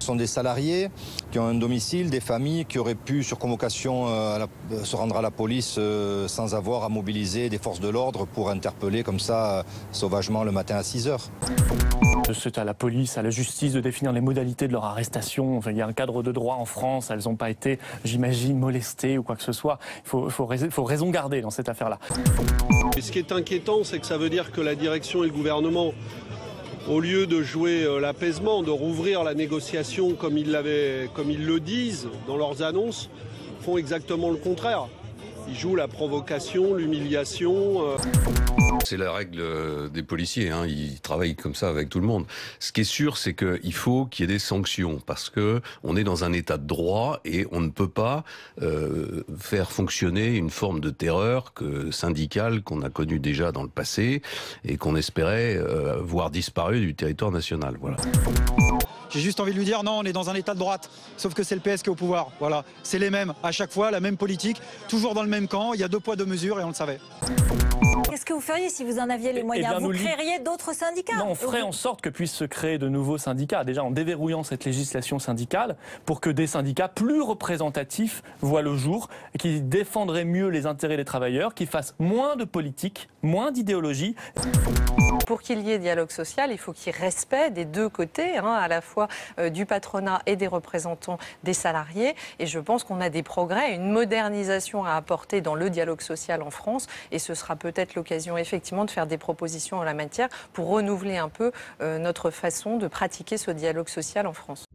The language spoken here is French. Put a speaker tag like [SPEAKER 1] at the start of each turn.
[SPEAKER 1] Ce sont des salariés qui ont un domicile, des familles qui auraient pu, sur convocation, se rendre à la police sans avoir à mobiliser des forces de l'ordre pour interpeller comme ça sauvagement le matin à 6 heures.
[SPEAKER 2] C'est à la police, à la justice de définir les modalités de leur arrestation. Enfin, il y a un cadre de droit en France, elles n'ont pas été, j'imagine, molestées ou quoi que ce soit. Il faut raison garder dans cette affaire-là.
[SPEAKER 3] Et ce qui est inquiétant, c'est que ça veut dire que la direction et le gouvernement, au lieu de jouer l'apaisement, de rouvrir la négociation comme ils le disent dans leurs annonces, font exactement le contraire. Ils jouent la provocation, l'humiliation.
[SPEAKER 4] C'est la règle des policiers, hein. Ils travaillent comme ça avec tout le monde. Ce qui est sûr, c'est qu'il faut qu'il y ait des sanctions parce que on est dans un état de droit et on ne peut pas faire fonctionner une forme de terreur syndicale qu'on a connue déjà dans le passé et qu'on espérait voir disparu du territoire national. Voilà.
[SPEAKER 5] J'ai juste envie de lui dire non, on est dans un état de droite, sauf que c'est le PS qui est au pouvoir. Voilà, c'est les mêmes, à chaque fois, la même politique, toujours dans le même camp, il y a 2 poids 2 mesures et on le savait.
[SPEAKER 6] Qu'est-ce que vous feriez si vous en aviez les moyens? Vous créeriez d'autres syndicats?
[SPEAKER 2] Non, on ferait en sorte que puissent se créer de nouveaux syndicats, déjà en déverrouillant cette législation syndicale, pour que des syndicats plus représentatifs voient le jour, et qui défendraient mieux les intérêts des travailleurs, qui fassent moins de politique, moins d'idéologie.
[SPEAKER 7] Pour qu'il y ait dialogue social, il faut qu'il y ait respect des deux côtés, hein, à la fois du patronat et des représentants des salariés. Et je pense qu'on a des progrès, une modernisation à apporter dans le dialogue social en France. Et ce sera peut-être l'occasion effectivement de faire des propositions en la matière pour renouveler un peu notre façon de pratiquer ce dialogue social en France.